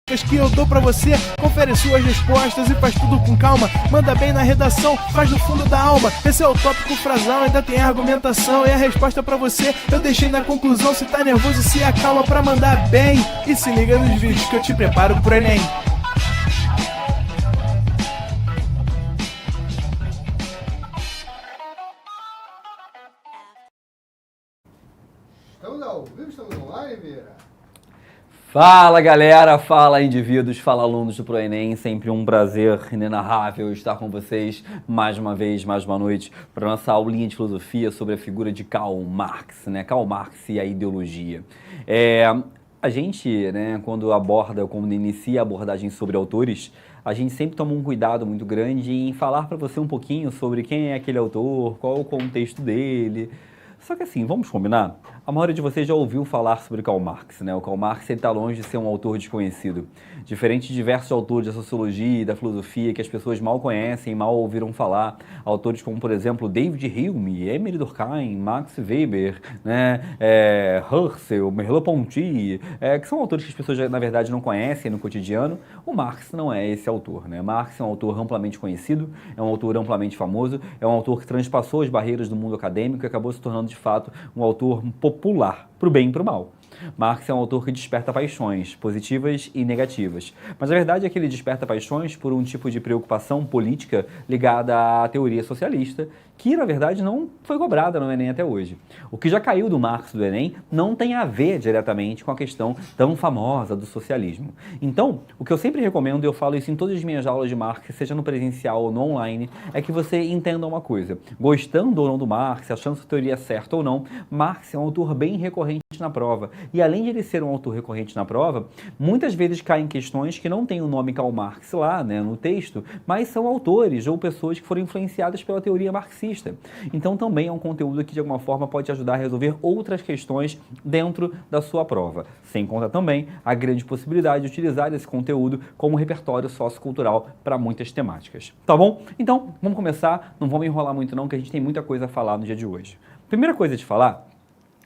que eu dou pra você, confere suas respostas e faz tudo com calma. Manda bem na redação, faz do fundo da alma. Esse é o tópico frasal, ainda tem argumentação. E a resposta pra você eu deixei na conclusão. Se tá nervoso, se acalma pra mandar bem. E se liga nos vídeos que eu te preparo pro Enem. Estamos ao vivo, estamos online, Vieira? Fala galera, fala indivíduos, fala alunos do ProEnem, sempre um prazer inenarrável estar com vocês mais uma vez, mais uma noite, para a nossa aulinha de filosofia sobre a figura de Karl Marx, né? Karl Marx e a ideologia. A gente, né, quando inicia a abordagem sobre autores, a gente sempre toma um cuidado muito grande em falar para você um pouquinho sobre quem é aquele autor, qual é o contexto dele. Só que assim, vamos combinar? A maioria de vocês já ouviu falar sobre Karl Marx, né? O Karl Marx está longe de ser um autor desconhecido. Diferente de diversos autores da sociologia e da filosofia que as pessoas mal conhecem, mal ouviram falar. Autores como, por exemplo, David Hume, Émile Durkheim, Max Weber, né? Husserl, Merleau-Ponty, que são autores que as pessoas, na verdade, não conhecem no cotidiano. O Marx não é esse autor, né? Marx é um autor amplamente conhecido, é um autor amplamente famoso, é um autor que transpassou as barreiras do mundo acadêmico e acabou se tornando, de fato, um autor popular, para o bem e para o mal. Marx é um autor que desperta paixões, positivas e negativas. Mas a verdade é que ele desperta paixões por um tipo de preocupação política ligada à teoria socialista, que na verdade não foi cobrada no Enem até hoje. O que já caiu do Marx do Enem não tem a ver diretamente com a questão tão famosa do socialismo. Então, o que eu sempre recomendo, e eu falo isso em todas as minhas aulas de Marx, seja no presencial ou no online, é que você entenda uma coisa. Gostando ou não do Marx, achando sua teoria certa ou não, Marx é um autor bem recorrente na prova. E além de ele ser um autor recorrente na prova, muitas vezes caem questões que não têm o nome Karl Marx lá, né, no texto, mas são autores ou pessoas que foram influenciadas pela teoria marxista. Então também é um conteúdo que de alguma forma pode ajudar a resolver outras questões dentro da sua prova. Sem contar também a grande possibilidade de utilizar esse conteúdo como repertório sociocultural para muitas temáticas. Tá bom? Então, vamos começar. Não vamos enrolar muito não, que a gente tem muita coisa a falar no dia de hoje. Primeira coisa de falar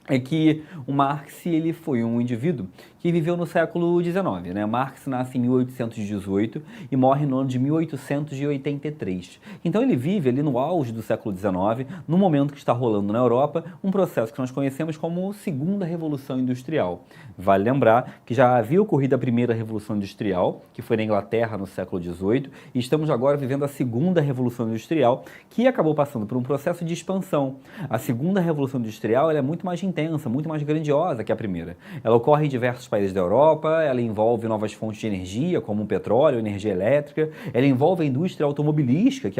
é que o Marx ele foi um indivíduo que viveu no século XIX, né? Marx nasce em 1818 e morre no ano de 1883. Então ele vive ali no auge do século XIX, no momento que está rolando na Europa um processo que nós conhecemos como Segunda Revolução Industrial. Vale lembrar que já havia ocorrido a Primeira Revolução Industrial, que foi na Inglaterra no século XVIII, e estamos agora vivendo a Segunda Revolução Industrial, que acabou passando por um processo de expansão. A Segunda Revolução Industrial ela é muito mais intensa, muito mais grandiosa que a primeira. Ela ocorre em diversos países da Europa, ela envolve novas fontes de energia, como o petróleo, energia elétrica, ela envolve a indústria automobilística,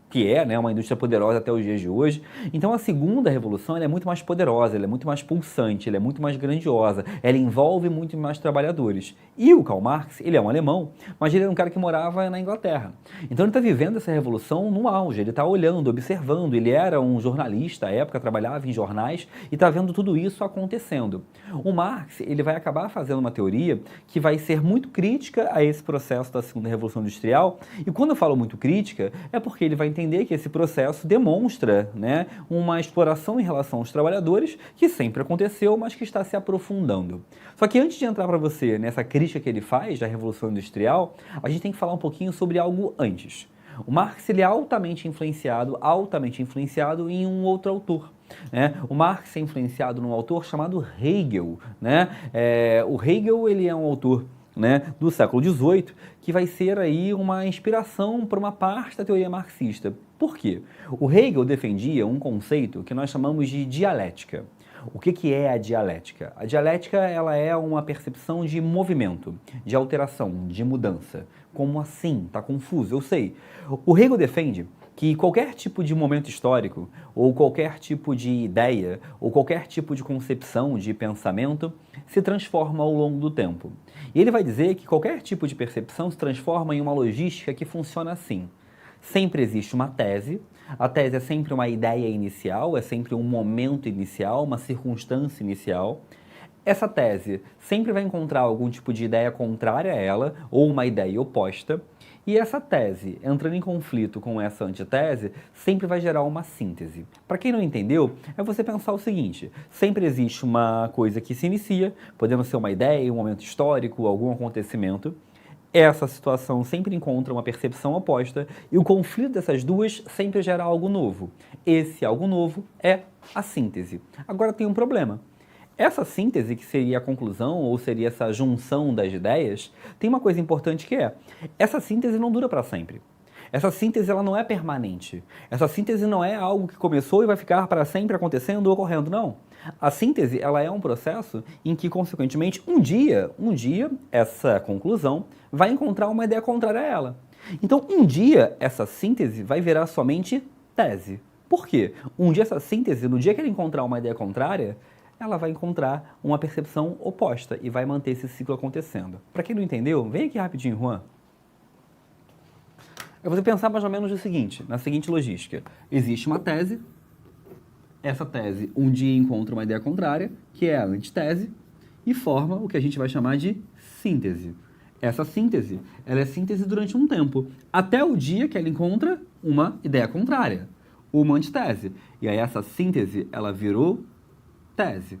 que é, né, uma indústria poderosa até os dias de hoje. Então a segunda revolução ela é muito mais poderosa, ela é muito mais pulsante, ela é muito mais grandiosa, ela envolve muito mais trabalhadores. E o Karl Marx, ele é um alemão, mas ele era um cara que morava na Inglaterra. Então ele está vivendo essa revolução no auge, ele está olhando, observando, ele era um jornalista à época, trabalhava em jornais e está vendo tudo isso acontecendo. O Marx, ele vai acabar fazendo uma teoria que vai ser muito crítica a esse processo da segunda revolução industrial, e quando eu falo muito crítica, é porque ele vai entender que esse processo demonstra, né, uma exploração em relação aos trabalhadores que sempre aconteceu, mas que está se aprofundando. Só que antes de entrar para você nessa crítica que ele faz da Revolução Industrial, a gente tem que falar um pouquinho sobre algo antes. O Marx ele é altamente influenciado em um outro autor. Né? O Marx é influenciado num autor chamado Hegel. Né? O Hegel ele é um autor, né, do século XVIII, que vai ser aí uma inspiração para uma parte da teoria marxista. Por quê? O Hegel defendia um conceito que nós chamamos de dialética. O que é a dialética? A dialética ela é uma percepção de movimento, de alteração, de mudança. Como assim? Tá confuso, eu sei. O Hegel defende que qualquer tipo de momento histórico, ou qualquer tipo de ideia, ou qualquer tipo de concepção, de pensamento, se transforma ao longo do tempo. E ele vai dizer que qualquer tipo de percepção se transforma em uma logística que funciona assim. Sempre existe uma tese, a tese é sempre uma ideia inicial, é sempre um momento inicial, uma circunstância inicial. Essa tese sempre vai encontrar algum tipo de ideia contrária a ela, ou uma ideia oposta, E essa tese, entrando em conflito com essa antitese, sempre vai gerar uma síntese. Para quem não entendeu, é você pensar o seguinte: sempre existe uma coisa que se inicia, podendo ser uma ideia, um momento histórico, algum acontecimento. Essa situação sempre encontra uma percepção oposta e o conflito dessas duas sempre gera algo novo. Esse algo novo é a síntese. Agora tem um problema. Essa síntese, que seria a conclusão, ou seria essa junção das ideias, tem uma coisa importante que é: essa síntese não dura para sempre. Essa síntese ela não é permanente. Essa síntese não é algo que começou e vai ficar para sempre acontecendo ou ocorrendo, não. A síntese ela é um processo em que, consequentemente, um dia, essa conclusão vai encontrar uma ideia contrária a ela. Então, um dia, essa síntese vai virar somente tese. Por quê? Um dia essa síntese, no dia que ele encontrar uma ideia contrária, ela vai encontrar uma percepção oposta e vai manter esse ciclo acontecendo. Para quem não entendeu, vem aqui rapidinho, Juan. É você pensar mais ou menos o seguinte, na seguinte logística. Existe uma tese, essa tese um dia encontra uma ideia contrária, que é a antitese, e forma o que a gente vai chamar de síntese. Essa síntese, ela é síntese durante um tempo, até o dia que ela encontra uma ideia contrária, uma antitese. E aí essa síntese, ela virou tese,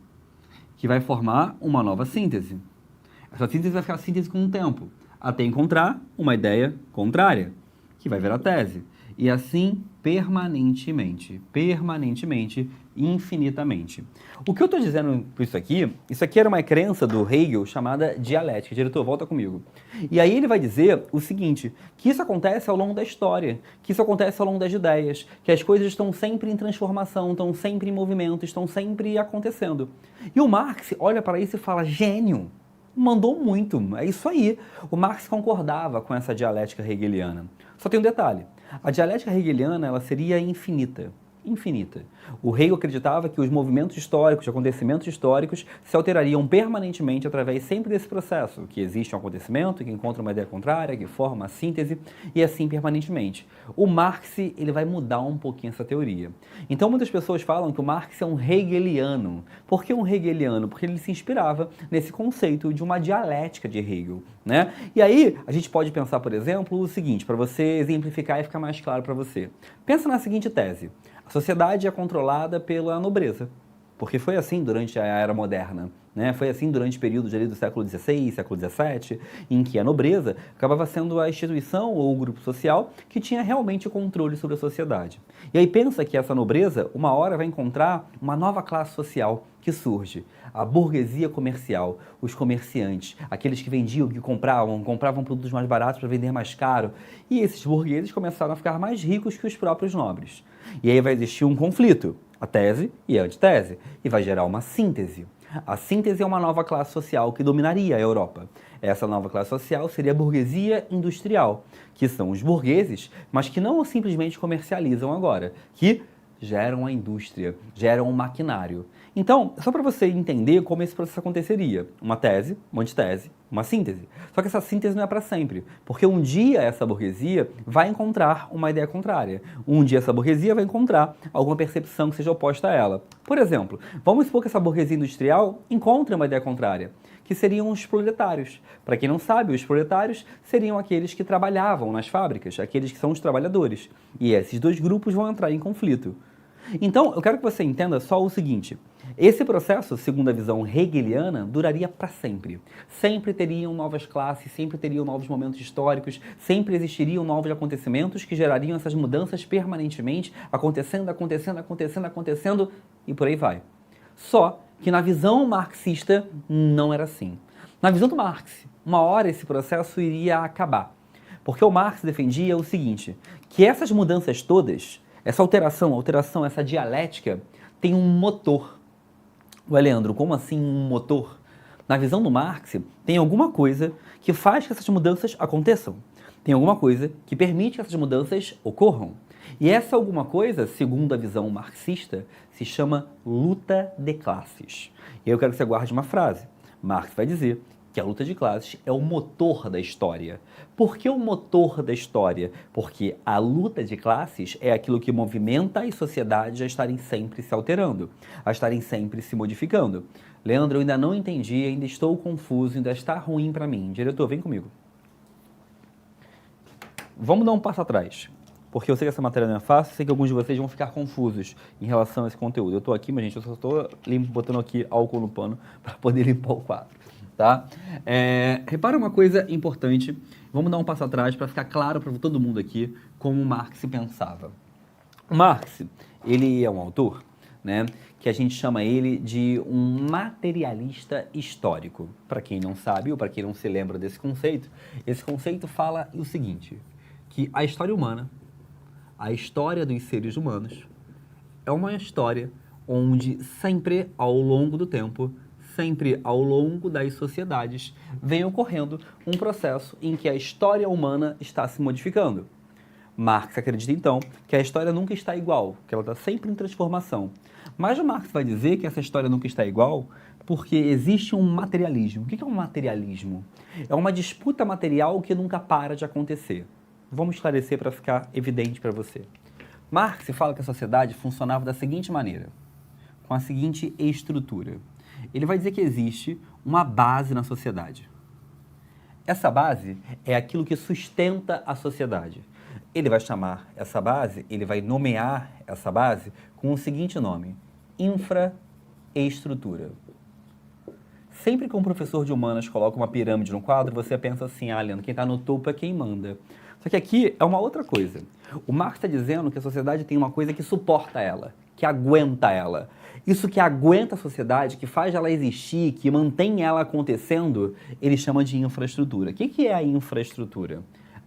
que vai formar uma nova síntese. Essa síntese vai ficar síntese com o tempo, até encontrar uma ideia contrária, que vai virar tese. E assim permanentemente, infinitamente. O que eu estou dizendo por isso aqui era uma crença do Hegel chamada dialética. Diretor, volta comigo. E aí ele vai dizer o seguinte, que isso acontece ao longo da história, que isso acontece ao longo das ideias, que as coisas estão sempre em transformação, estão sempre em movimento, estão sempre acontecendo. E o Marx olha para isso e fala: gênio, mandou muito, é isso aí. O Marx concordava com essa dialética hegeliana. Só tem um detalhe: a dialética hegeliana ela seria infinita. O Hegel acreditava que os movimentos históricos, acontecimentos históricos, se alterariam permanentemente através sempre desse processo, que existe um acontecimento, que encontra uma ideia contrária, que forma a síntese, e assim permanentemente. O Marx ele vai mudar um pouquinho essa teoria. Então muitas pessoas falam que o Marx é um hegeliano. Por que um hegeliano? Porque ele se inspirava nesse conceito de uma dialética de Hegel, né? E aí a gente pode pensar, por exemplo, o seguinte, para você exemplificar e ficar mais claro para você. Pensa na seguinte tese: a sociedade é controlada pela nobreza, porque foi assim durante a Era Moderna, né? Foi assim durante períodos ali do século XVI, século XVII, em que a nobreza acabava sendo a instituição ou o grupo social que tinha realmente o controle sobre a sociedade. E aí pensa que essa nobreza, uma hora vai encontrar uma nova classe social que surge, a burguesia comercial, os comerciantes, aqueles que vendiam, que compravam produtos mais baratos para vender mais caro, e esses burgueses começaram a ficar mais ricos que os próprios nobres. E aí vai existir um conflito, a tese e a antitese, e vai gerar uma síntese. A síntese é uma nova classe social que dominaria a Europa. Essa nova classe social seria a burguesia industrial, que são os burgueses, mas que não simplesmente comercializam agora, que geram a indústria, geram um maquinário. Então, só para você entender como esse processo aconteceria: uma tese, uma antitese, uma síntese. Só que essa síntese não é para sempre, porque um dia essa burguesia vai encontrar uma ideia contrária. Um dia essa burguesia vai encontrar alguma percepção que seja oposta a ela. Por exemplo, vamos supor que essa burguesia industrial encontre uma ideia contrária, que seriam os proletários. Para quem não sabe, os proletários seriam aqueles que trabalhavam nas fábricas, aqueles que são os trabalhadores. E esses dois grupos vão entrar em conflito. Então, eu quero que você entenda só o seguinte: esse processo, segundo a visão hegeliana, duraria para sempre. Sempre teriam novas classes, sempre teriam novos momentos históricos, sempre existiriam novos acontecimentos que gerariam essas mudanças permanentemente, acontecendo, e por aí vai. Só que na visão marxista não era assim. Na visão do Marx, uma hora esse processo iria acabar. Porque o Marx defendia o seguinte, que essas mudanças todas, essa alteração, essa dialética, tem um motor. Ué, Leandro, como assim um motor? Na visão do Marx, tem alguma coisa que faz que essas mudanças aconteçam. Tem alguma coisa que permite que essas mudanças ocorram. E essa alguma coisa, segundo a visão marxista, se chama luta de classes. E eu quero que você guarde uma frase. Marx vai dizer que a luta de classes é o motor da história. Por que o motor da história? Porque a luta de classes é aquilo que movimenta as sociedades a estarem sempre se alterando, a estarem sempre se modificando. Leandro, eu ainda não entendi, ainda estou confuso, ainda está ruim para mim. Diretor, vem comigo. vamos dar um passo atrás, porque eu sei que essa matéria não é fácil, sei que alguns de vocês vão ficar confusos em relação a esse conteúdo. Eu estou aqui, mas gente, eu só estou botando aqui álcool no pano para poder limpar o quadro, tá? Repara uma coisa importante, vamos dar um passo atrás para ficar claro para todo mundo aqui como Marx pensava. O Marx, ele é um autor, né, que a gente chama ele de um materialista histórico. Para quem não sabe ou para quem não se lembra desse conceito, esse conceito fala o seguinte, que a história humana, a história dos seres humanos, é uma história onde sempre ao longo do tempo, sempre ao longo das sociedades, vem ocorrendo um processo em que a história humana está se modificando. Marx acredita, então, que a história nunca está igual, que ela está sempre em transformação. Mas o Marx vai dizer que essa história nunca está igual porque existe um materialismo. O que é um materialismo? É uma disputa material que nunca para de acontecer. Vamos esclarecer para ficar evidente para você. Marx fala que a sociedade funcionava da seguinte maneira, com a seguinte estrutura. Ele vai dizer que existe uma base na sociedade. Essa base é aquilo que sustenta a sociedade. Ele vai chamar essa base, ele vai nomear essa base com o seguinte nome, infraestrutura. Sempre que um professor de humanas coloca uma pirâmide no quadro, você pensa assim, Leandro, quem está no topo é quem manda. Só que aqui é uma outra coisa. O Marx está dizendo que a sociedade tem uma coisa que suporta ela, que aguenta ela. Isso que aguenta a sociedade, que faz ela existir, que mantém ela acontecendo, ele chama de infraestrutura. O que é a infraestrutura?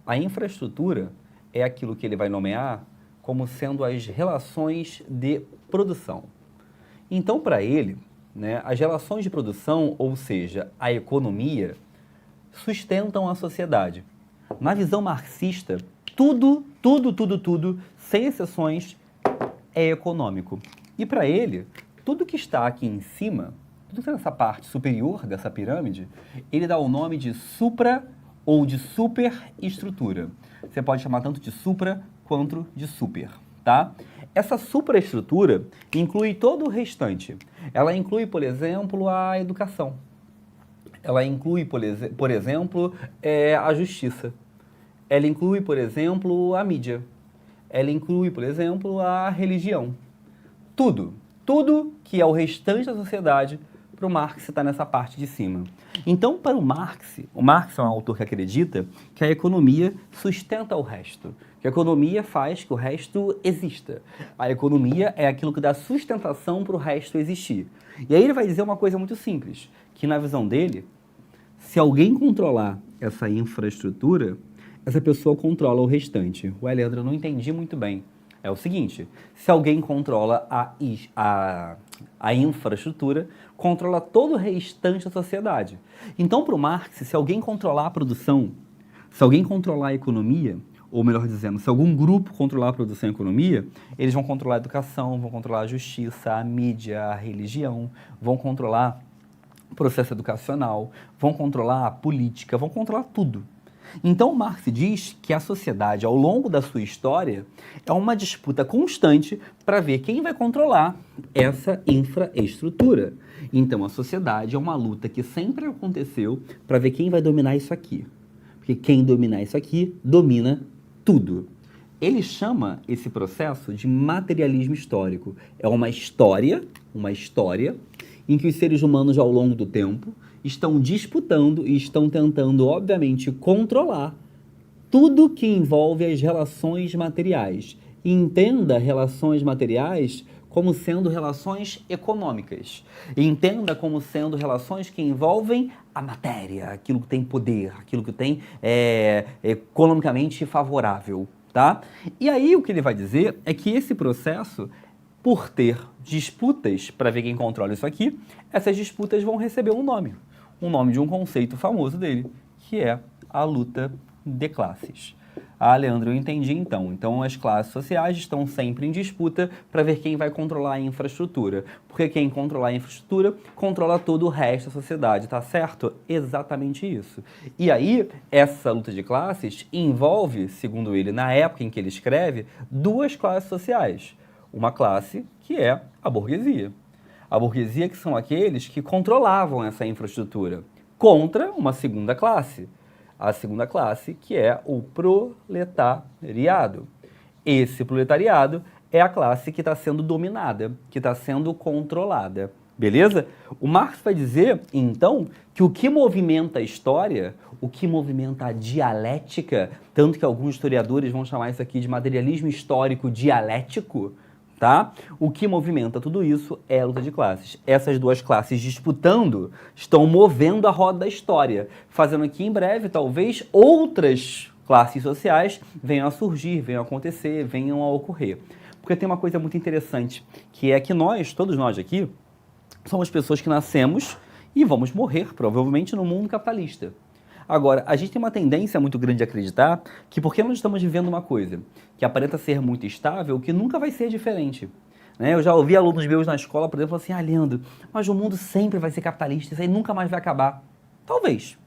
A infraestrutura é aquilo que ele vai nomear como sendo as relações de produção. Então, para ele, né, as relações de produção, ou seja, a economia, sustentam a sociedade. Na visão marxista, tudo, sem exceções, é econômico. E para ele, tudo que está aqui em cima, tudo que está nessa parte superior dessa pirâmide, ele dá o nome de supra ou de superestrutura. Você pode chamar tanto de supra quanto de super, tá? Essa superestrutura inclui todo o restante. Ela inclui, por exemplo, a educação. Ela inclui, por exemplo, a justiça. Ela inclui, por exemplo, a mídia. Ela inclui, por exemplo, a religião. Tudo que é o restante da sociedade, para o Marx está nessa parte de cima. Então, para o Marx é um autor que acredita que a economia sustenta o resto, que a economia faz que o resto exista. A economia é aquilo que dá sustentação para o resto existir. E aí ele vai dizer uma coisa muito simples, que na visão dele, se alguém controlar essa infraestrutura, essa pessoa controla o restante. Ué, Leandro, eu não entendi muito bem. É o seguinte, se alguém controla a infraestrutura, controla todo o restante da sociedade. Então, para o Marx, se alguém controlar a produção, se alguém controlar a economia, ou melhor dizendo, se algum grupo controlar a produção e a economia, eles vão controlar a educação, vão controlar a justiça, a mídia, a religião, vão controlar o processo educacional, vão controlar a política, vão controlar tudo. Então, Marx diz que a sociedade, ao longo da sua história, é uma disputa constante para ver quem vai controlar essa infraestrutura. Então, a sociedade é uma luta que sempre aconteceu para ver quem vai dominar isso aqui. Porque quem dominar isso aqui, domina tudo. Ele chama esse processo de materialismo histórico. É uma história em que os seres humanos, ao longo do tempo, estão disputando e estão tentando, obviamente, controlar tudo que envolve as relações materiais. Entenda relações materiais como sendo relações econômicas. Entenda como sendo relações que envolvem a matéria, aquilo que tem poder, aquilo que tem economicamente favorável, tá? E aí o que ele vai dizer é que esse processo, por ter disputas para ver quem controla isso aqui, essas disputas vão receber um nome de um conceito famoso dele, que é a luta de classes. Leandro, eu entendi então. Então as classes sociais estão sempre em disputa para ver quem vai controlar a infraestrutura. Porque quem controlar a infraestrutura controla todo o resto da sociedade, tá certo? Exatamente isso. E aí, essa luta de classes envolve, segundo ele, na época em que ele escreve, duas classes sociais. Uma classe que é a burguesia. A burguesia que são aqueles que controlavam essa infraestrutura, contra uma segunda classe, a segunda classe, que é o proletariado. Esse proletariado é a classe que está sendo dominada, que está sendo controlada. Beleza? O Marx vai dizer, então, que o que movimenta a história, o que movimenta a dialética, tanto que alguns historiadores vão chamar isso aqui de materialismo histórico dialético, tá? O que movimenta tudo isso é a luta de classes. Essas duas classes disputando estão movendo a roda da história, fazendo que em breve, talvez, outras classes sociais venham a surgir, venham a acontecer, venham a ocorrer. Porque tem uma coisa muito interessante, que é que nós, todos nós aqui, somos pessoas que nascemos e vamos morrer, provavelmente, no mundo capitalista. Agora, a gente tem uma tendência muito grande de acreditar que porque nós estamos vivendo uma coisa que aparenta ser muito estável, que nunca vai ser diferente. Né? Eu já ouvi alunos meus na escola, por exemplo, assim, Leandro, mas o mundo sempre vai ser capitalista, isso aí nunca mais vai acabar. Talvez,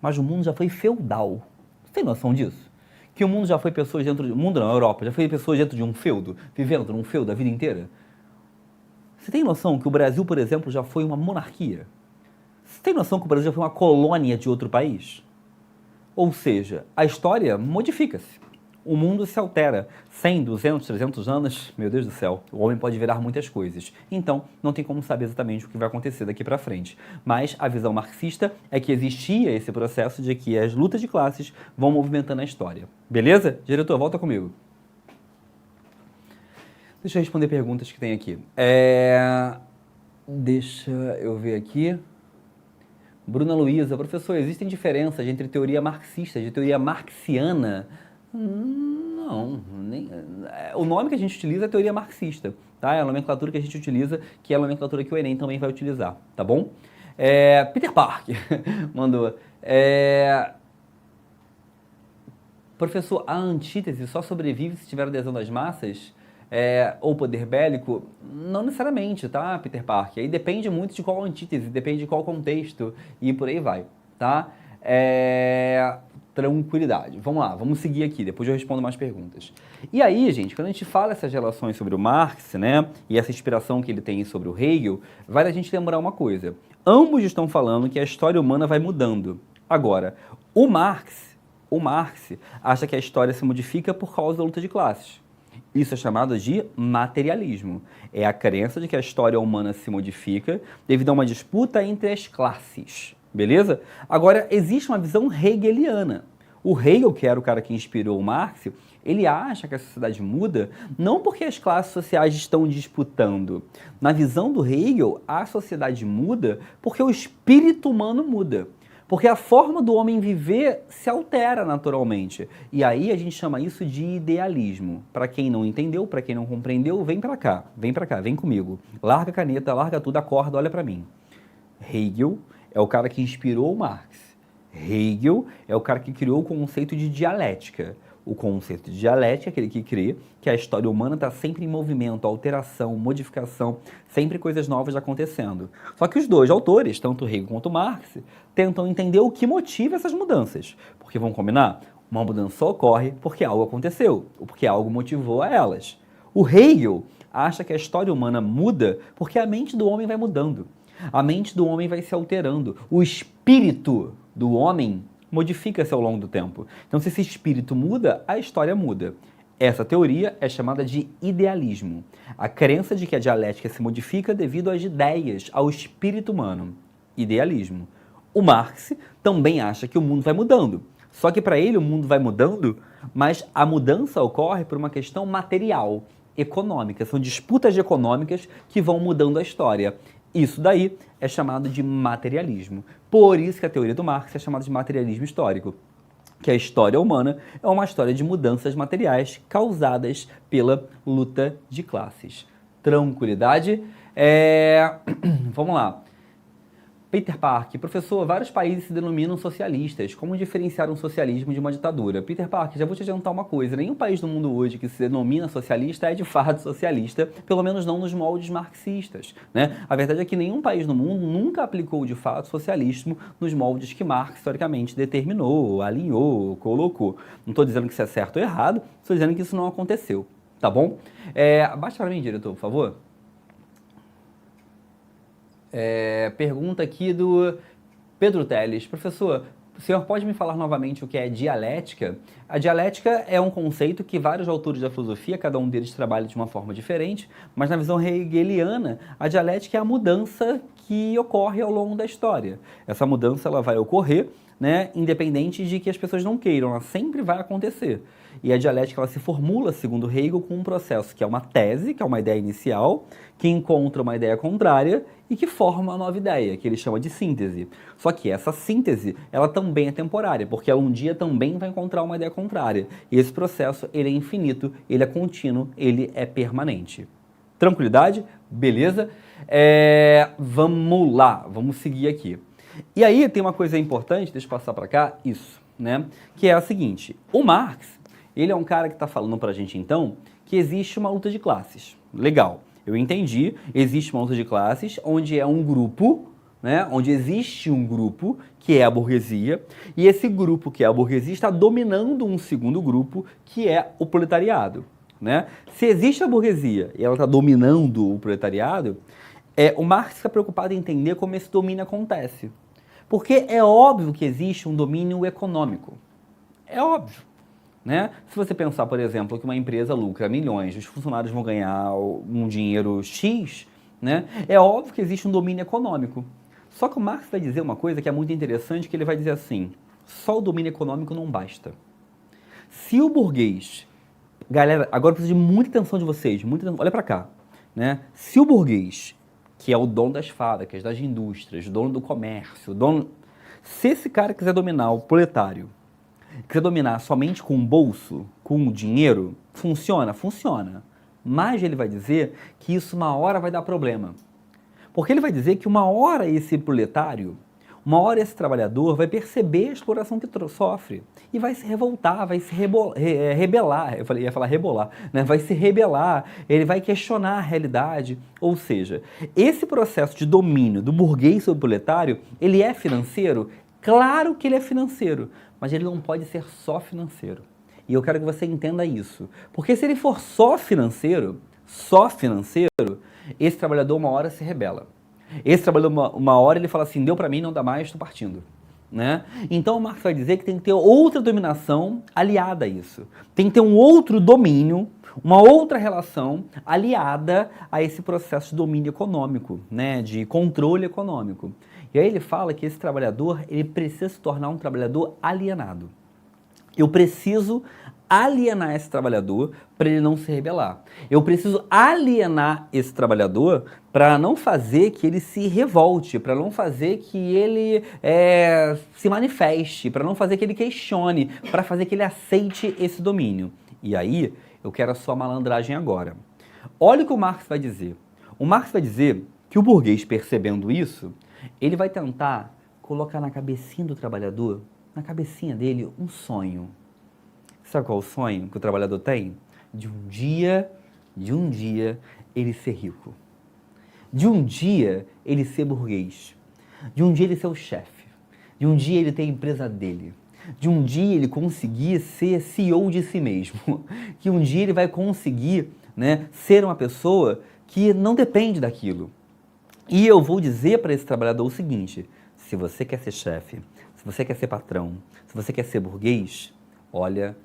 mas o mundo já foi feudal. Você tem noção disso? Que o mundo já foi pessoas dentro de... O mundo não, a Europa, já foi pessoas dentro de um feudo, vivendo num feudo a vida inteira? Você tem noção que o Brasil, por exemplo, já foi uma monarquia? Você tem noção que o Brasil já foi uma colônia de outro país? Ou seja, a história modifica-se. O mundo se altera. 100, 200, 300 anos, meu Deus do céu, o homem pode virar muitas coisas. Então, não tem como saber exatamente o que vai acontecer daqui para frente. Mas a visão marxista é que existia esse processo de que as lutas de classes vão movimentando a história. Beleza? Diretor, volta comigo. Deixa eu responder perguntas que tem aqui. Deixa eu ver aqui. Bruna Luiza, professor, existem diferenças entre teoria marxista e teoria marxiana? Não. O nome que a gente utiliza é teoria marxista, tá? É a nomenclatura que a gente utiliza, que é a nomenclatura que o Enem também vai utilizar, tá bom? Peter Parker mandou... Professor, a antítese só sobrevive se tiver adesão das massas? Ou poder bélico? Não necessariamente, tá, Peter Parker? Aí depende muito de qual antítese, depende de qual contexto e por aí vai, tá? Tranquilidade. Vamos lá, vamos seguir aqui, depois eu respondo mais perguntas. E aí, gente, quando a gente fala essas relações sobre o Marx, né, e essa inspiração que ele tem sobre o Hegel, vale a gente lembrar uma coisa. Ambos estão falando que a história humana vai mudando. Agora, o Marx acha que a história se modifica por causa da luta de classes. Isso é chamado de materialismo. É a crença de que a história humana se modifica devido a uma disputa entre as classes. Beleza? Agora, existe uma visão hegeliana. O Hegel, que era o cara que inspirou o Marx, ele acha que a sociedade muda não porque as classes sociais estão disputando. Na visão do Hegel, a sociedade muda porque o espírito humano muda. Porque a forma do homem viver se altera naturalmente. E aí a gente chama isso de idealismo. Para quem não entendeu, para quem não compreendeu, vem para cá, vem comigo. Larga a caneta, larga tudo, acorda, olha para mim. Hegel é o cara que inspirou o Marx. Hegel é o cara que criou o conceito de dialética. O conceito de dialética é aquele que crê que a história humana está sempre em movimento, alteração, modificação, sempre coisas novas acontecendo. Só que os dois autores, tanto Hegel quanto Marx, tentam entender o que motiva essas mudanças. Porque, vamos combinar, uma mudança ocorre porque algo aconteceu, ou porque algo motivou a elas. O Hegel acha que a história humana muda porque a mente do homem vai mudando. A mente do homem vai se alterando. O espírito do homem modifica-se ao longo do tempo. Então, se esse espírito muda, a história muda. Essa teoria é chamada de idealismo. A crença de que a dialética se modifica devido às ideias, ao espírito humano. Idealismo. O Marx também acha que o mundo vai mudando. Só que para ele o mundo vai mudando, mas a mudança ocorre por uma questão material, econômica. São disputas econômicas que vão mudando a história. Isso daí é chamado de materialismo. Por isso que a teoria do Marx é chamada de materialismo histórico, que a história humana é uma história de mudanças materiais causadas pela luta de classes. Tranquilidade? Vamos lá. Peter Parker, professor, vários países se denominam socialistas. Como diferenciar um socialismo de uma ditadura? Peter Parker, já vou te adiantar uma coisa. Nenhum país do mundo hoje que se denomina socialista é de fato socialista, pelo menos não nos moldes marxistas, né? A verdade é que nenhum país no mundo nunca aplicou de fato socialismo nos moldes que Marx historicamente determinou, alinhou, colocou. Não estou dizendo que isso é certo ou errado, estou dizendo que isso não aconteceu, tá bom? Abaixa para mim, diretor, por favor. Pergunta aqui do Pedro Teles. Professor, o senhor pode me falar novamente o que é dialética? A dialética é um conceito que vários autores da filosofia, cada um deles trabalha de uma forma diferente, mas na visão hegeliana, a dialética é a mudança que ocorre ao longo da história. Essa mudança ela vai ocorrer, né, independente de que as pessoas não queiram, ela sempre vai acontecer. E a dialética ela se formula, segundo Hegel, com um processo que é uma tese, que é uma ideia inicial, que encontra uma ideia contrária e que forma uma nova ideia, que ele chama de síntese. Só que essa síntese, ela também é temporária, porque ela um dia também vai encontrar uma ideia contrária. E esse processo, ele é infinito, ele é contínuo, ele é permanente. Tranquilidade? Beleza? Vamos lá, vamos seguir aqui. E aí tem uma coisa importante, deixa eu passar para cá, isso, né? Que é a seguinte, o Marx, ele é um cara que está falando para a gente, então, que existe uma luta de classes. Legal, eu entendi, existe uma luta de classes onde é um grupo, né? Onde existe um grupo, que é a burguesia, e esse grupo, que é a burguesia, está dominando um segundo grupo, que é o proletariado, né? Se existe a burguesia e ela está dominando o proletariado, o Marx fica preocupado em entender como esse domínio acontece. Porque é óbvio que existe um domínio econômico. É óbvio. Né? Se você pensar, por exemplo, que uma empresa lucra milhões, os funcionários vão ganhar um dinheiro X, né? É óbvio que existe um domínio econômico. Só que o Marx vai dizer uma coisa que é muito interessante, que ele vai dizer assim, só o domínio econômico não basta. Se o burguês... Galera, agora eu preciso de muita atenção de vocês, olha pra cá. Né? Se o burguês, que é o dono das fábricas, das indústrias, dono do comércio, se esse cara quiser dominar o proletário, quiser dominar somente com o bolso, com o dinheiro, funciona? Funciona. Mas ele vai dizer que isso uma hora vai dar problema. Porque ele vai dizer que uma hora esse proletário, uma hora esse trabalhador vai perceber a exploração que sofre e vai se revoltar, vai se rebelar, ia falar rebolar, né? Vai se rebelar, ele vai questionar a realidade. Ou seja, esse processo de domínio do burguês sobre o proletário, ele é financeiro? Claro que ele é financeiro, mas ele não pode ser só financeiro. E eu quero que você entenda isso. Porque se ele for só financeiro, esse trabalhador uma hora se rebela. Esse trabalhador uma hora ele fala assim, deu pra mim, não dá mais, estou partindo. Né? Então o Marx vai dizer que tem que ter outra dominação aliada a isso. Tem que ter um outro domínio, uma outra relação aliada a esse processo de domínio econômico, né? De controle econômico. E aí ele fala que esse trabalhador, ele precisa se tornar um trabalhador alienado. Eu preciso alienar esse trabalhador para ele não se rebelar. Eu preciso alienar esse trabalhador para não fazer que ele se revolte, para não fazer que ele se manifeste, para não fazer que ele questione, para fazer que ele aceite esse domínio. E aí, eu quero a sua malandragem agora. Olha o que o Marx vai dizer. O Marx vai dizer que o burguês, percebendo isso, ele vai tentar colocar na cabecinha do trabalhador, na cabecinha dele, um sonho. Sabe qual é o sonho que o trabalhador tem? De um dia, ele ser rico. De um dia, ele ser burguês. De um dia, ele ser o chefe. De um dia, ele ter a empresa dele. De um dia, ele conseguir ser CEO de si mesmo. Que um dia, ele vai conseguir, né, ser uma pessoa que não depende daquilo. E eu vou dizer para esse trabalhador o seguinte, se você quer ser chefe, se você quer ser patrão, se você quer ser burguês, olha,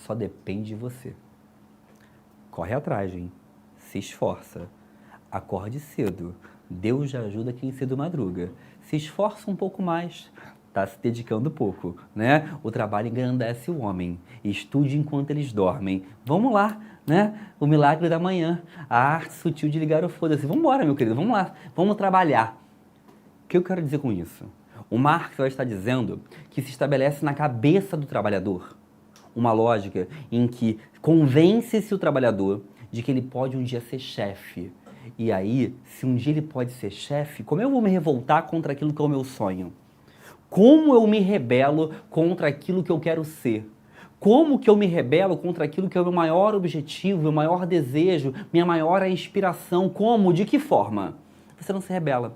só depende de você. Corre atrás, hein? Se esforça. Acorde cedo. Deus já ajuda quem cedo madruga. Se esforça um pouco mais. Está se dedicando pouco, né? O trabalho engrandece o homem. Estude enquanto eles dormem. Vamos lá, né? O milagre da manhã. A arte sutil de ligar o foda-se. Vamos embora, meu querido. Vamos lá. Vamos trabalhar. O que eu quero dizer com isso? O Marx vai estar dizendo que se estabelece na cabeça do trabalhador uma lógica em que convence-se o trabalhador de que ele pode um dia ser chefe. E aí, se um dia ele pode ser chefe, como eu vou me revoltar contra aquilo que é o meu sonho? Como eu me rebelo contra aquilo que eu quero ser? Como que eu me rebelo contra aquilo que é o meu maior objetivo, meu maior desejo, minha maior inspiração? Como? De que forma? Você não se rebela.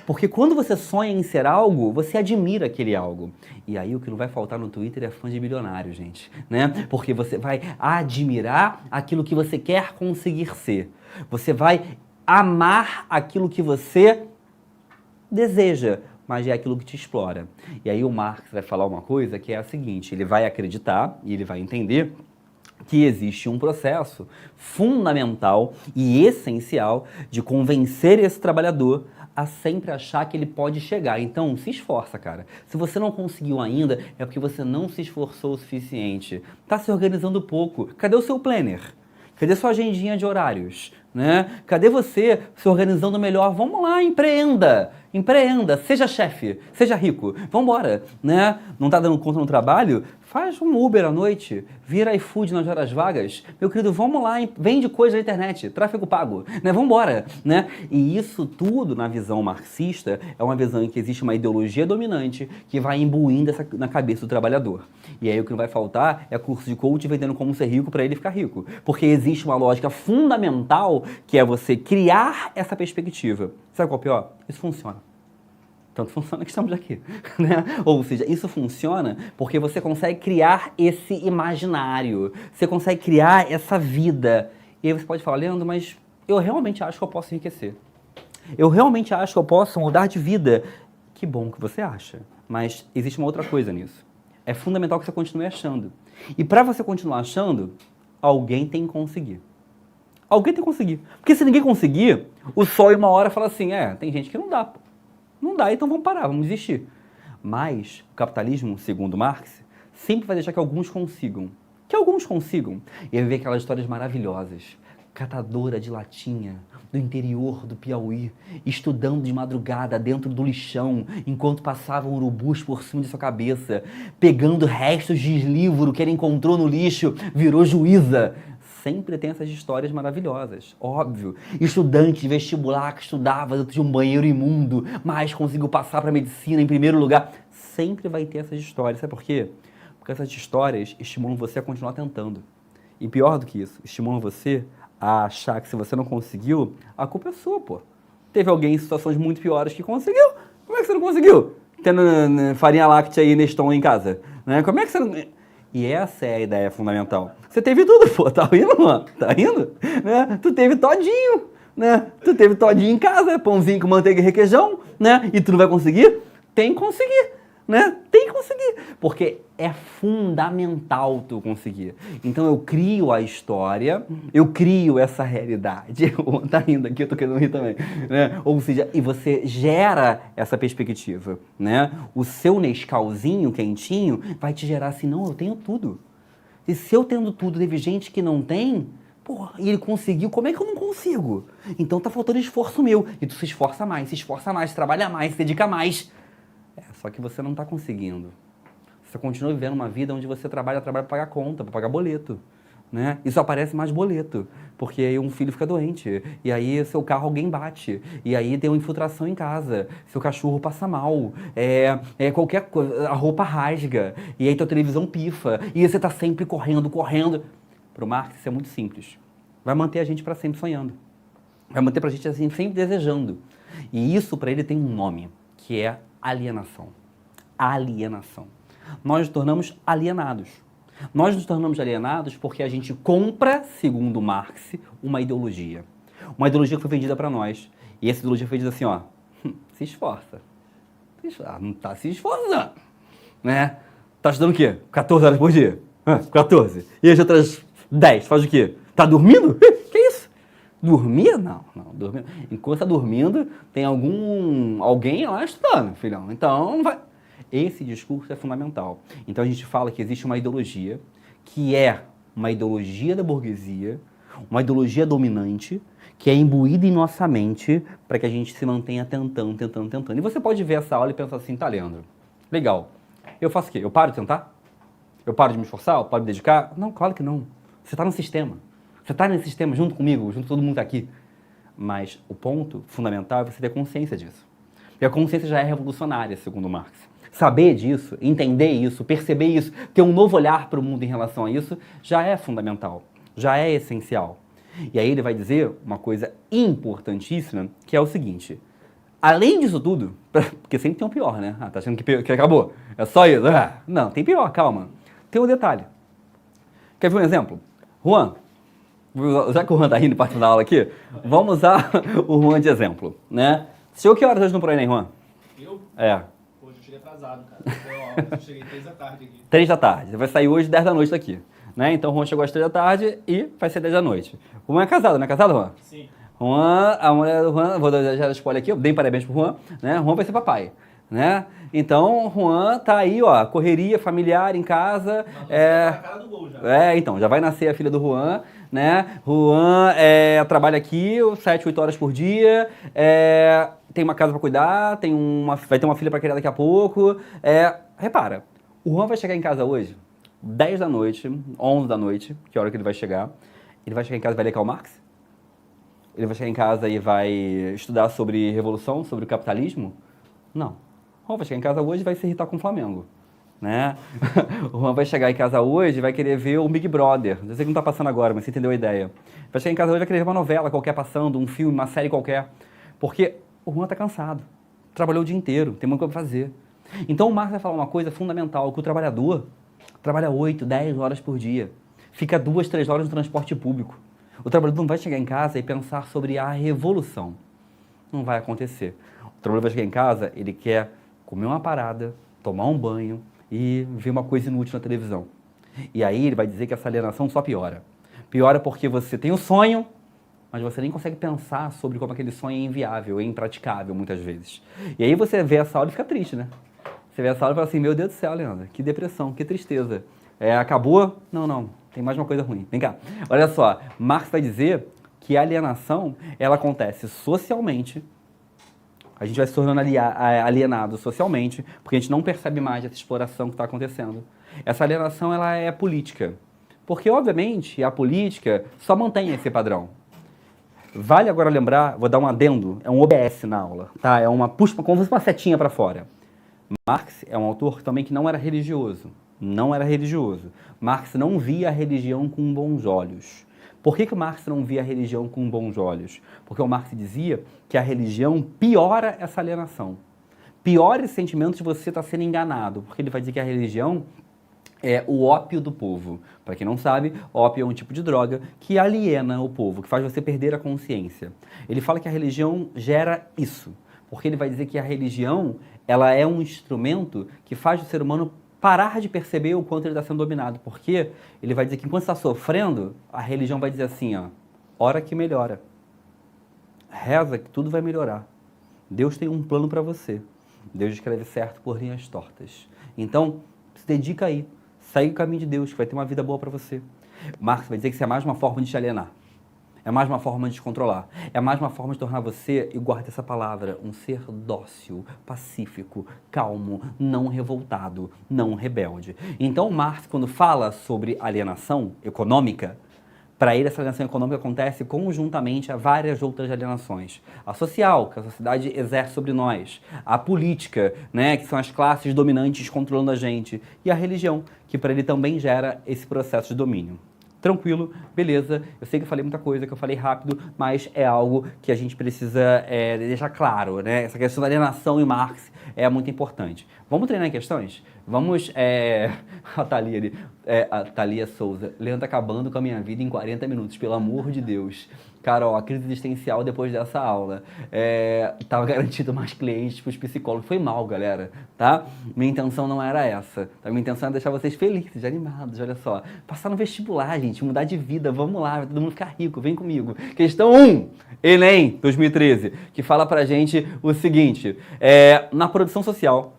Porque quando você sonha em ser algo, você admira aquele algo. E aí o que não vai faltar no Twitter é fã de milionário, gente, né? Porque você vai admirar aquilo que você quer conseguir ser. Você vai amar aquilo que você deseja. mas é aquilo que te explora. E aí o Marx vai falar uma coisa que é a seguinte, ele vai acreditar e ele vai entender que existe um processo fundamental e essencial de convencer esse trabalhador a sempre achar que ele pode chegar. Então, se esforça, cara. Se você não conseguiu ainda, é porque você não se esforçou o suficiente. Tá se organizando pouco. Cadê o seu planner? Cadê sua agendinha de horários? Né? Cadê você se organizando melhor? Vamos lá, empreenda! Empreenda, seja chefe, seja rico, vambora, né? Não tá dando conta no trabalho? Faz um Uber à noite, vira iFood nas horas vagas. Meu querido, vamos lá, vende coisa na internet, tráfego pago, né? Vambora, né? E isso tudo, na visão marxista, é uma visão em que existe uma ideologia dominante que vai imbuindo na cabeça do trabalhador. E aí o que não vai faltar é curso de coach vendendo como ser rico para ele ficar rico. Porque existe uma lógica fundamental que é você criar essa perspectiva. Sabe qual é o pior? Isso funciona. Tanto funciona que estamos aqui, né? Ou seja, isso funciona porque você consegue criar esse imaginário, você consegue criar essa vida. E aí você pode falar, Leandro, mas eu realmente acho que eu posso enriquecer. Eu realmente acho que eu posso mudar de vida. Que bom que você acha, mas existe uma outra coisa nisso. É fundamental que você continue achando. E para você continuar achando, alguém tem que conseguir. Alguém tem que conseguir. Porque se ninguém conseguir, o sol em uma hora fala assim, tem gente que não dá, pô. Não dá, então vamos parar, vamos desistir. Mas o capitalismo, segundo Marx, sempre vai deixar que alguns consigam. Que alguns consigam. E aí vem aquelas histórias maravilhosas. Catadora de latinha do interior do Piauí, estudando de madrugada dentro do lixão, enquanto passavam urubus por cima de sua cabeça, pegando restos de livro que ele encontrou no lixo, virou juíza. Sempre tem essas histórias maravilhosas, óbvio. Estudante de vestibular que estudava dentro de um banheiro imundo, mas conseguiu passar para a medicina em primeiro lugar. Sempre vai ter essas histórias. Sabe por quê? Porque essas histórias estimulam você a continuar tentando. E pior do que isso, estimulam você a achar que se você não conseguiu, a culpa é sua, pô. Teve alguém em situações muito piores que conseguiu. Como é que você não conseguiu? Tendo farinha láctea e Neston em casa. Né? Como é que você não... E essa é a ideia fundamental. Você teve tudo, pô, tá rindo, mano? Tá rindo? Né? Tu teve todinho, né? Tu teve todinho em casa, pãozinho com manteiga e requeijão, né? E tu não vai conseguir? Tem que conseguir, né? Tem que conseguir, porque é fundamental tu conseguir. Então eu crio a história, eu crio essa realidade. Tá rindo aqui, eu tô querendo rir também, né? Ou seja, e você gera essa perspectiva, né? O seu Nescauzinho quentinho vai te gerar assim, não, eu tenho tudo. E se eu tendo tudo, teve gente que não tem, porra, e ele conseguiu, como é que eu não consigo? Então tá faltando esforço meu. E tu se esforça mais, trabalha mais, se dedica mais. Só que você não tá conseguindo. Você continua vivendo uma vida onde você trabalha para pagar conta, para pagar boleto, né? E só aparece mais boleto, porque aí um filho fica doente, e aí seu carro alguém bate, e aí tem uma infiltração em casa, seu cachorro passa mal, qualquer coisa, a roupa rasga, e aí tua televisão pifa, e você tá sempre correndo. Pro Marx isso é muito simples. Vai manter a gente para sempre sonhando. Vai manter pra gente assim, sempre desejando. E isso para ele tem um nome, que é alienação. Alienação. Nós nos tornamos alienados. Nós nos tornamos alienados porque a gente compra, segundo Marx, uma ideologia. Uma ideologia que foi vendida para nós. E essa ideologia foi vendida assim, ó, se esforça. Não tá se esforçando, né? Tá estudando o quê? 14 horas por dia? 14. E as outras 10, faz o quê? Tá dormindo? Que isso? Dormir? Não, dormir. Enquanto tá dormindo, tem alguém lá estudando, filhão. Então, não vai... Esse discurso é fundamental. Então a gente fala que existe uma ideologia que é uma ideologia da burguesia, uma ideologia dominante, que é imbuída em nossa mente para que a gente se mantenha tentando. E você pode ver essa aula e pensar assim, tá, Leandro, legal. Eu faço o quê? Eu paro de tentar? Eu paro de me esforçar? Eu paro de me dedicar? Não, claro que não. Você está no sistema. Você está nesse sistema junto comigo, junto com todo mundo aqui. Mas o ponto fundamental é você ter consciência disso. E a consciência já é revolucionária, segundo Marx. Saber disso, entender isso, perceber isso, ter um novo olhar para o mundo em relação a isso, já é fundamental, já é essencial. E aí ele vai dizer uma coisa importantíssima, que é o seguinte, além disso tudo, porque sempre tem um pior, né? Tá achando que acabou, é só isso. Não, tem pior, calma. Tem um detalhe. Quer ver um exemplo? Juan, já que o Juan tá rindo participando da aula aqui, vamos usar o Juan de exemplo, né? Chegou que horas hoje no ProEnem, Juan? Eu? É. Hoje eu cheguei atrasado, cara. Eu cheguei 3 da tarde aqui. 3 da tarde. Vai sair hoje 10 da noite daqui. Né? Então o Juan chegou às 3 da tarde e vai ser 10 da noite. O Juan é casado, não é casado, Juan? Sim. Juan, a mulher do Juan, vou dar já spoiler aqui, eu dei parabéns pro Juan, né? Juan vai ser papai, né? Então, Juan tá aí, ó, correria familiar em casa. Na cara do gol já. Então, já vai nascer a filha do Juan, né? Juan trabalha aqui 7, 8 horas por dia, tem uma casa pra cuidar, vai ter uma filha pra criar daqui a pouco. Repara, o Juan vai chegar em casa hoje, 10 da noite, 11 da noite, que é a hora que ele vai chegar. Ele vai chegar em casa e vai ler Karl Marx? Ele vai chegar em casa e vai estudar sobre revolução, sobre o capitalismo? Não. O Juan vai chegar em casa hoje e vai se irritar com o Flamengo, né? O Juan vai chegar em casa hoje e vai querer ver o Big Brother. Eu sei que não tá passando agora, mas você entendeu a ideia. Vai chegar em casa hoje e vai querer ver uma novela qualquer passando, um filme, uma série qualquer. Porque o Juan tá cansado. Trabalhou o dia inteiro, tem muita coisa pra fazer. Então o Marx vai falar uma coisa fundamental, que o trabalhador trabalha 8, 10 horas por dia. Fica 2, 3 horas no transporte público. O trabalhador não vai chegar em casa e pensar sobre a revolução. Não vai acontecer. O trabalhador vai chegar em casa, ele quer comer uma parada, tomar um banho e ver uma coisa inútil na televisão. E aí ele vai dizer que essa alienação só piora. Piora porque você tem um sonho, mas você nem consegue pensar sobre como aquele sonho é inviável, é impraticável muitas vezes. E aí você vê essa aula e fica triste, né? Você vê essa aula e fala assim, meu Deus do céu, Leandro, que depressão, que tristeza. Acabou? Não. Tem mais uma coisa ruim. Vem cá. Olha só, Marx vai dizer que a alienação, ela acontece socialmente. A gente vai se tornando alienado socialmente, porque a gente não percebe mais essa exploração que está acontecendo. Essa alienação, ela é política. Porque, obviamente, a política só mantém esse padrão. Vale agora lembrar, vou dar um adendo, é um OBS na aula, tá? Puxa como se fosse uma setinha para fora. Marx é um autor também que não era religioso. Não era religioso. Marx não via a religião com bons olhos. Por que o Marx não via a religião com bons olhos? Porque o Marx dizia que a religião piora essa alienação. Piora esse sentimento de você estar sendo enganado. Porque ele vai dizer que a religião é o ópio do povo. Para quem não sabe, ópio é um tipo de droga que aliena o povo, que faz você perder a consciência. Ele fala que a religião gera isso. Porque ele vai dizer que a religião ela é um instrumento que faz o ser humano parar de perceber o quanto ele está sendo dominado. Porque ele vai dizer que enquanto está sofrendo, a religião vai dizer assim, ó, ora que melhora. Reza que tudo vai melhorar. Deus tem um plano para você. Deus escreve certo por linhas tortas. Então, se dedica aí. Segue o caminho de Deus, que vai ter uma vida boa para você. Marx vai dizer que isso é mais uma forma de te alienar. É mais uma forma de te controlar. É mais uma forma de tornar você, e guarda essa palavra, um ser dócil, pacífico, calmo, não revoltado, não rebelde. Então, Marx, quando fala sobre alienação econômica, para ele essa alienação econômica acontece conjuntamente a várias outras alienações. A social, que a sociedade exerce sobre nós. A política, né, que são as classes dominantes controlando a gente. E a religião, que para ele também gera esse processo de domínio. Tranquilo, beleza, eu sei que eu falei muita coisa, que eu falei rápido, mas é algo que a gente precisa deixar claro, né? Essa questão da alienação em Marx é muito importante. Vamos treinar em questões? Vamos, a Thalia ali, a Thalia Souza, Leandro tá acabando com a minha vida em 40 minutos, pelo amor de Deus. Carol, a crise existencial depois dessa aula. Tava garantido mais clientes pros psicólogos. Foi mal, galera, tá? Minha intenção não era essa. Tá? Minha intenção era deixar vocês felizes, animados, olha só. Passar no vestibular, gente, mudar de vida, vamos lá, vai todo mundo ficar rico, vem comigo. Questão 1, Enem 2013, que fala pra gente o seguinte, na produção social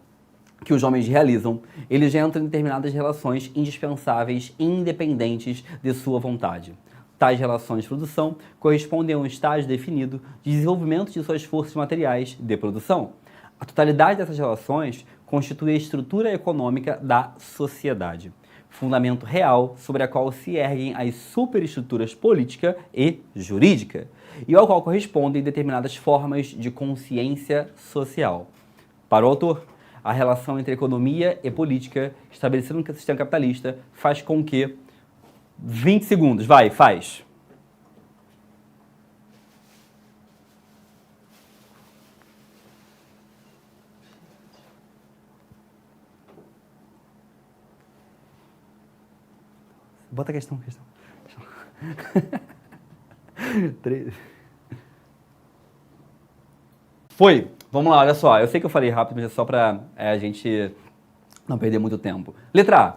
que os homens realizam, eles já entram em determinadas relações indispensáveis, independentes de sua vontade. Tais relações de produção correspondem a um estágio definido de desenvolvimento de suas forças materiais de produção. A totalidade dessas relações constitui a estrutura econômica da sociedade, fundamento real sobre a qual se erguem as superestruturas política e jurídica, e ao qual correspondem determinadas formas de consciência social. Para o autor, a relação entre economia e política, estabelecida no sistema capitalista, faz com que 20 segundos, vai, faz. Bota a questão. 3. Foi. Vamos lá, olha só. Eu sei que eu falei rápido, mas é só para a gente não perder muito tempo. Letra A.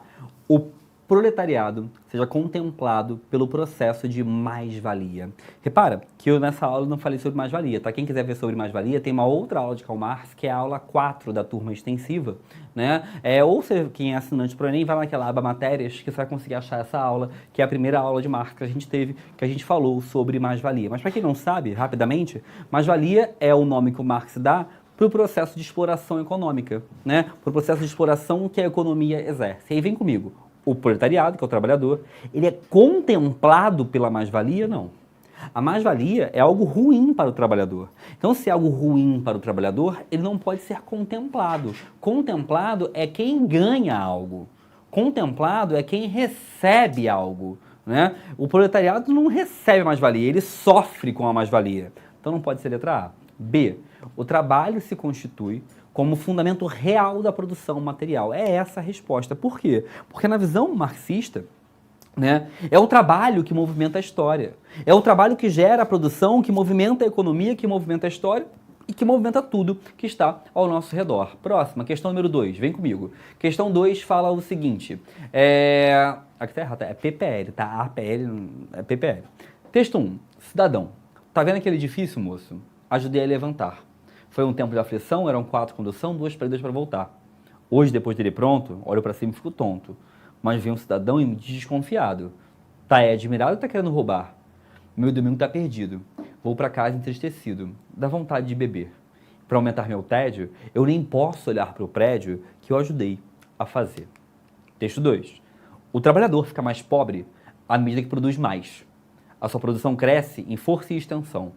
O proletariado seja contemplado pelo processo de mais-valia. Repara que eu nessa aula não falei sobre mais-valia, tá? Quem quiser ver sobre mais-valia, tem uma outra aula de Karl Marx, que é a aula 4 da turma extensiva, né? Ou seja, quem é assinante pro Enem, vai naquela aba matérias, que você vai conseguir achar essa aula, que é a primeira aula de Marx que a gente teve, que a gente falou sobre mais-valia. Mas para quem não sabe, rapidamente, mais-valia é o nome que o Marx dá para o processo de exploração econômica, né? Para o processo de exploração que a economia exerce. E aí vem comigo. O proletariado, que é o trabalhador, ele é contemplado pela mais-valia? Não. A mais-valia é algo ruim para o trabalhador. Então, se é algo ruim para o trabalhador, ele não pode ser contemplado. Contemplado é quem ganha algo. Contemplado é quem recebe algo, né? O proletariado não recebe mais-valia, ele sofre com a mais-valia. Então, não pode ser letra A. B. O trabalho se constitui como fundamento real da produção material. É essa a resposta. Por quê? Porque na visão marxista, né, é o trabalho que movimenta a história. É o trabalho que gera a produção, que movimenta a economia, que movimenta a história e que movimenta tudo que está ao nosso redor. Próxima, questão número 2. Vem comigo. Questão 2 fala o seguinte. Aqui tá errado, é PPL, tá? APL, é PPL. Texto 1. Cidadão. Tá vendo aquele edifício, moço? Ajudei a levantar. Foi um tempo de aflição, eram 4 condução, 2 para para voltar. Hoje, depois dele pronto, olho para cima e fico tonto. Mas vi um cidadão e me diz desconfiado. Tá admirado ou tá querendo roubar? Meu domingo tá perdido. Vou para casa entristecido. Dá vontade de beber. Para aumentar meu tédio, eu nem posso olhar para o prédio que eu ajudei a fazer. Texto 2. O trabalhador fica mais pobre à medida que produz mais. A sua produção cresce em força e extensão.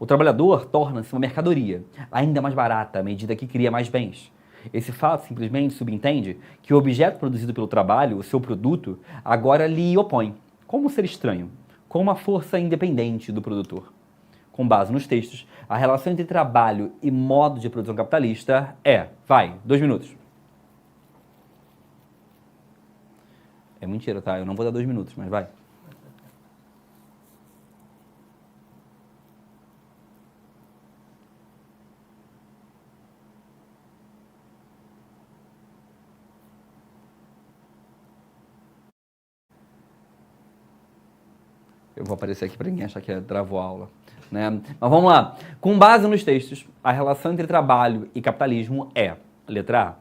O trabalhador torna-se uma mercadoria, ainda mais barata à medida que cria mais bens. Esse fato simplesmente subentende que o objeto produzido pelo trabalho, o seu produto, agora lhe opõe, como um ser estranho, com uma força independente do produtor. Com base nos textos, a relação entre trabalho e modo de produção capitalista é... 2 minutos. É mentira, tá? Eu não vou dar 2 minutos, mas vai. Eu vou aparecer aqui para ninguém achar que travou a aula, né? Mas vamos lá. Com base nos textos, a relação entre trabalho e capitalismo é, letra A,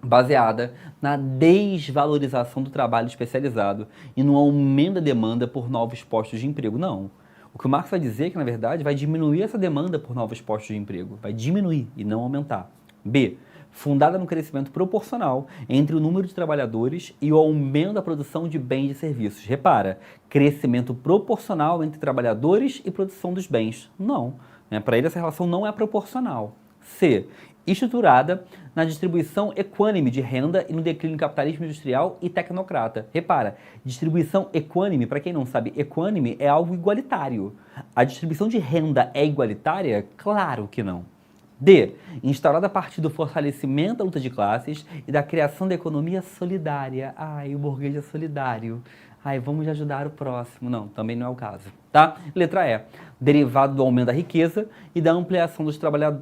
baseada na desvalorização do trabalho especializado e no aumento da demanda por novos postos de emprego. Não. O que o Marx vai dizer é que, na verdade, vai diminuir essa demanda por novos postos de emprego. Vai diminuir e não aumentar. B. Fundada no crescimento proporcional entre o número de trabalhadores e o aumento da produção de bens e serviços. Repara, crescimento proporcional entre trabalhadores e produção dos bens. Não. Né? Para ele, essa relação não é proporcional. C. Estruturada na distribuição equânime de renda e no declínio do capitalismo industrial e tecnocrata. Repara, distribuição equânime, para quem não sabe, equânime é algo igualitário. A distribuição de renda é igualitária? Claro que não. D. Instaurada a partir do fortalecimento da luta de classes e da criação da economia solidária. Ai, o burguês é solidário. Ai, vamos ajudar o próximo. Não, também não é o caso, tá? Letra E. Derivado do aumento da riqueza e da ampliação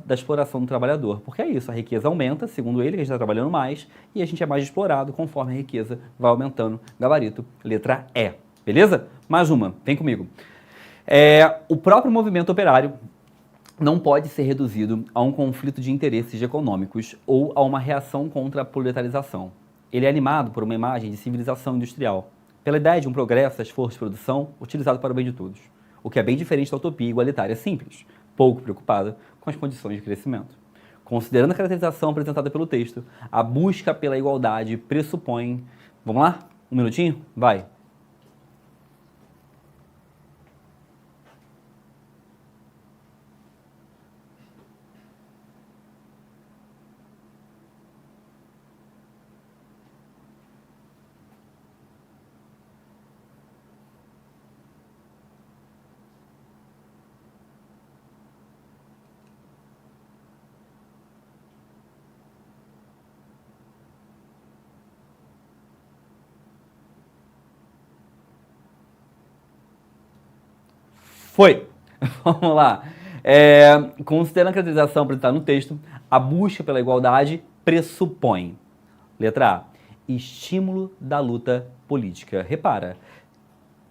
da exploração do trabalhador. Porque é isso, a riqueza aumenta, segundo ele, que a gente está trabalhando mais, e a gente é mais explorado conforme a riqueza vai aumentando. Gabarito, letra E. Beleza? Mais uma, vem comigo. O próprio movimento operário não pode ser reduzido a um conflito de interesses econômicos ou a uma reação contra a proletarização. Ele é animado por uma imagem de civilização industrial, pela ideia de um progresso das forças de produção utilizado para o bem de todos, o que é bem diferente da utopia igualitária simples, pouco preocupada com as condições de crescimento. Considerando a caracterização apresentada pelo texto, a busca pela igualdade pressupõe... Vamos lá? 1 minutinho? Vai. Foi! Vamos lá. Considerando a caracterização apresentada no texto, a busca pela igualdade pressupõe, letra A, estímulo da luta política. Repara,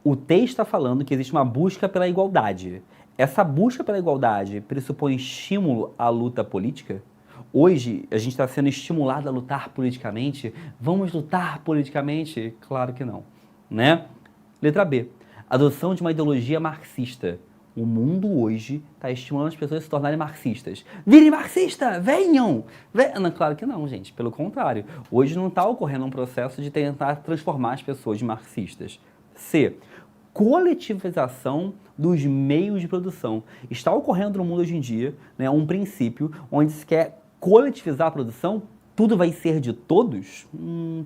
o texto está falando que existe uma busca pela igualdade. Essa busca pela igualdade pressupõe estímulo à luta política? Hoje, a gente está sendo estimulado a lutar politicamente? Vamos lutar politicamente? Claro que não, né? Letra B, adoção de uma ideologia marxista. O mundo hoje está estimulando as pessoas a se tornarem marxistas. Virem marxista! Venham! Não, claro que não, gente. Pelo contrário. Hoje não está ocorrendo um processo de tentar transformar as pessoas em marxistas. C, coletivização dos meios de produção. Está ocorrendo no mundo hoje em dia, né, um princípio onde se quer coletivizar a produção. Tudo vai ser de todos?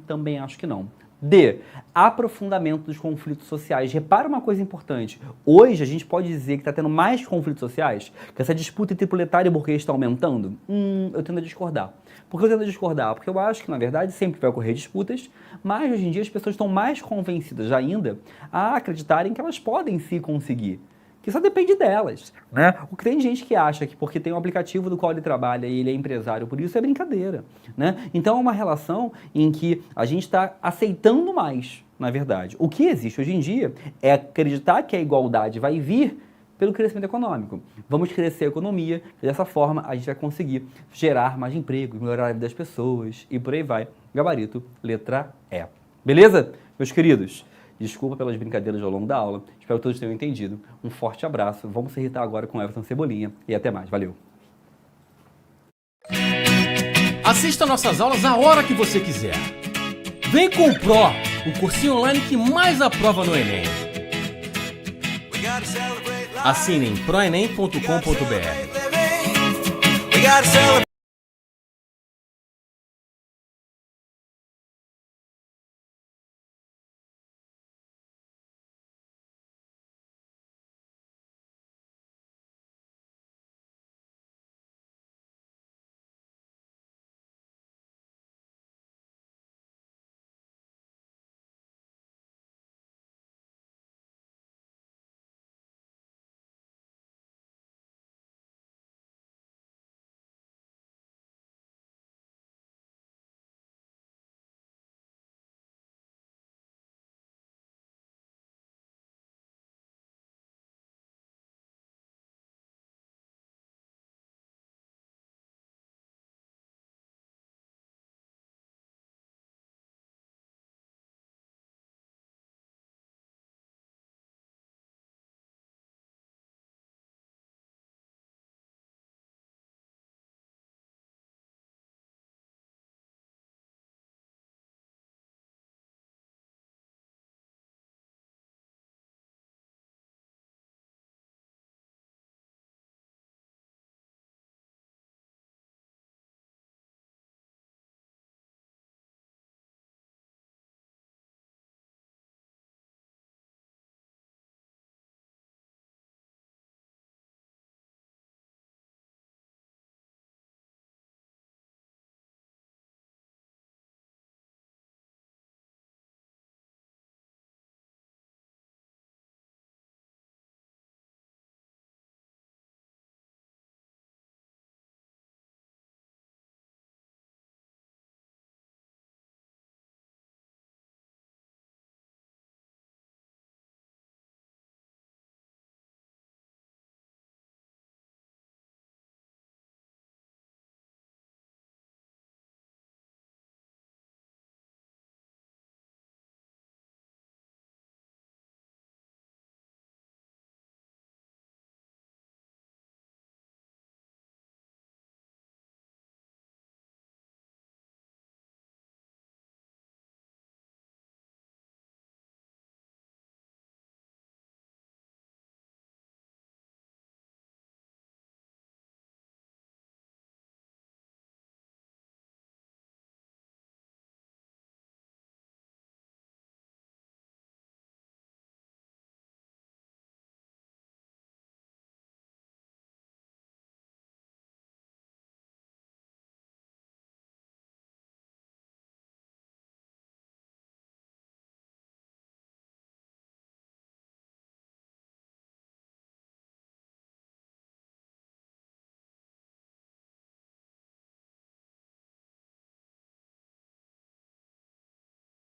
Também acho que não. D, aprofundamento dos conflitos sociais. Repara uma coisa importante. Hoje a gente pode dizer que está tendo mais conflitos sociais, que essa disputa entre proletário e burguês está aumentando? Eu tendo a discordar. Por que eu tendo a discordar? Porque eu acho que, na verdade, sempre vai ocorrer disputas, mas hoje em dia as pessoas estão mais convencidas ainda a acreditarem que elas podem se conseguir. Que só depende delas, né? O que tem gente que acha que porque tem um aplicativo do qual ele trabalha e ele é empresário, por isso é brincadeira, né? Então é uma relação em que a gente está aceitando mais, na verdade. O que existe hoje em dia é acreditar que a igualdade vai vir pelo crescimento econômico. Vamos crescer a economia, e dessa forma a gente vai conseguir gerar mais emprego, melhorar a vida das pessoas e por aí vai. Gabarito, letra E. Beleza, meus queridos? Desculpa pelas brincadeiras ao longo da aula, espero que todos tenham entendido. Um forte abraço, vamos se irritar agora com Everton Cebolinha e até mais, valeu! Assista nossas aulas a hora que você quiser. Vem com o Pro, o cursinho online que mais aprova no Enem. Assine em proenem.com.br.